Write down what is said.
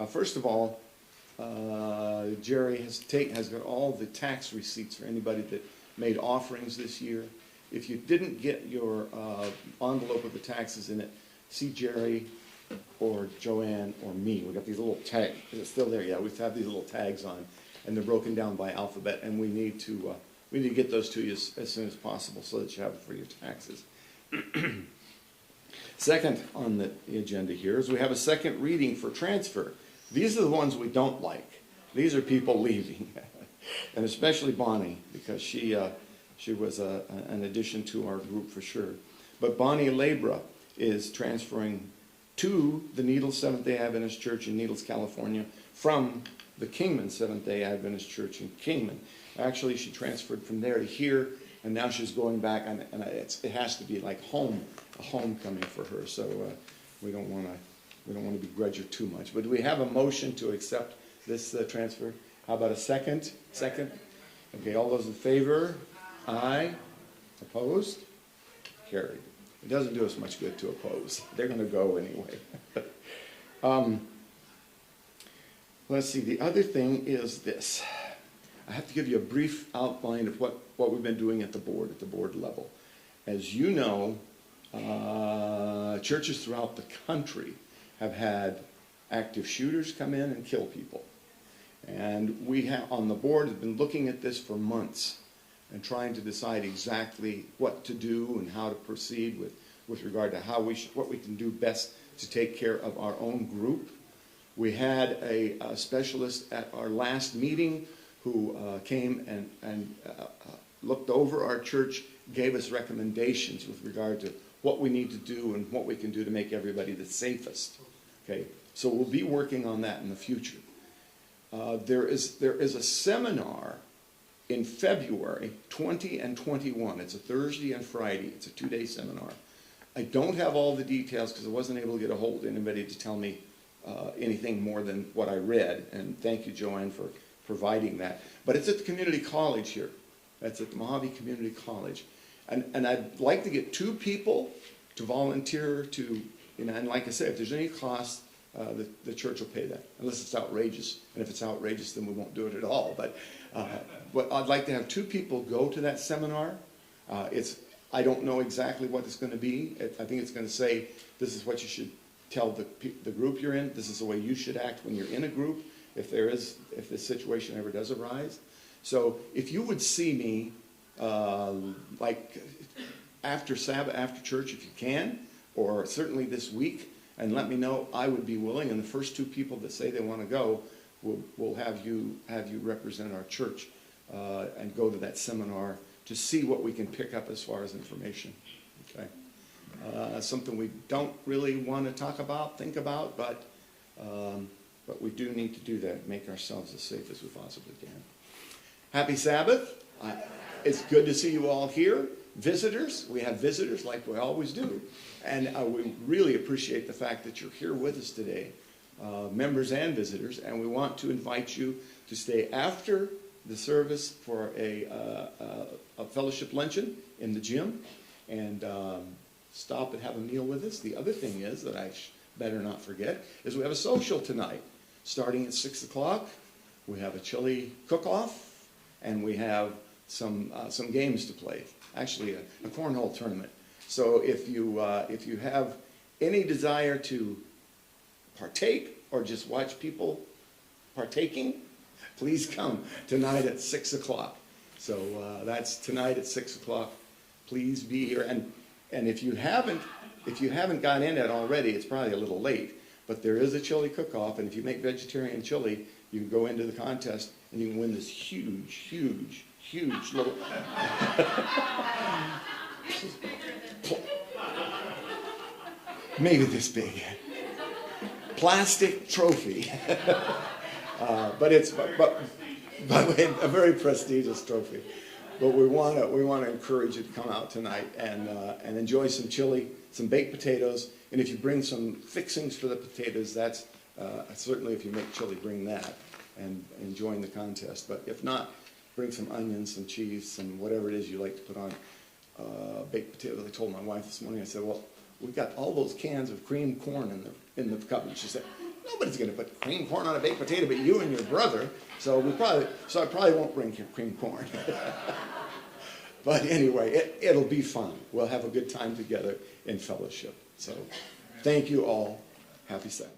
First of all, Jerry has got all the tax receipts for anybody that made offerings this year. If you didn't get your envelope with the taxes in it, see Jerry or Joanne or me. We got these little tags. Is it still there? Yeah, we have these little tags on, and they're broken down by alphabet, and we need to get those to you as soon as possible so that you have it for your taxes. Second on the agenda here is we have a second reading for transfer. These are the ones we don't like. These are people leaving, and especially Bonnie, because she was an addition to our group for sure. But Bonnie Labra is transferring to the Needles Seventh-Day Adventist Church in Needles, California, from the Kingman Seventh-Day Adventist Church in Kingman. Actually, she transferred from there to here, and now she's going back, and it has to be like a homecoming for her. So we don't want to begrudge her too much. But do we have a motion to accept this transfer? How about a second? Second. Okay. All those in favor? Aye. Opposed? Carried. It doesn't do us much good to oppose. They're going to go anyway. Let's see. The other thing is this. I have to give you a brief outline of what we've been doing at the board level. As you know, churches throughout the country have had active shooters come in and kill people. And we have, on the board, have been looking at this for months and trying to decide exactly what to do and how to proceed with regard to what we can do best to take care of our own group. We had a specialist at our last meeting who came and looked over our church, gave us recommendations with regard to what we need to do and what we can do to make everybody the safest. Okay, so we'll be working on that in the future. There is a seminar in February 20 and 21. It's a Thursday and Friday. It's a 2-day seminar. I don't have all the details because I wasn't able to get a hold of anybody to tell me anything more than what I read. And thank you, Joanne, for providing that. But it's at the community college here. That's at the Mojave Community College. And I'd like to get 2 people to volunteer to, and like I said, if there's any cost, the church will pay that, unless it's outrageous. And if it's outrageous, then we won't do it at all. But I'd like to have 2 people go to that seminar. I don't know exactly what it's going to be. I think it's going to say, this is what you should tell the group you're in. This is the way you should act when you're in a group, if this situation ever does arise. So if you would see me, like after Sabbath, after church, if you can, or certainly this week, and let me know, I would be willing. And the first 2 people that say they want to go, we'll have you represent our church and go to that seminar to see what we can pick up as far as information. Okay, something we don't really want to think about, but we do need to do that, make ourselves as safe as we possibly can. Happy Sabbath. It's good to see you all here. Visitors, we have visitors like we always do. And we really appreciate the fact that you're here with us today, members and visitors. And we want to invite you to stay after the service for a fellowship luncheon in the gym and stop and have a meal with us. The other thing is that I better not forget is we have a social tonight starting at 6 o'clock. We have a chili cook-off. And we have some games to play. Actually, a cornhole tournament. So if you have any desire to partake or just watch people partaking, please come tonight at 6 o'clock. So that's tonight at 6 o'clock. Please be here. And if you haven't got in it already, it's probably a little late. But there is a chili cook-off, and if you make vegetarian chili, you can go into the contest and you can win this huge little maybe this big plastic trophy. But a very prestigious trophy. But we want to encourage you to come out tonight and enjoy some chili, some baked potatoes, and if you bring some fixings for the potatoes, that's certainly, if you make chili, bring that and enjoying the contest. But if not, bring some onions, some cheese, some whatever it is you like to put on baked potatoes. I told my wife this morning, I said, well, we've got all those cans of creamed corn in the cupboard. She said, nobody's going to put cream corn on a baked potato but you and your brother. So I probably won't bring cream corn. But anyway, it'll be fun. We'll have a good time together in fellowship. So thank you all. Happy Sabbath.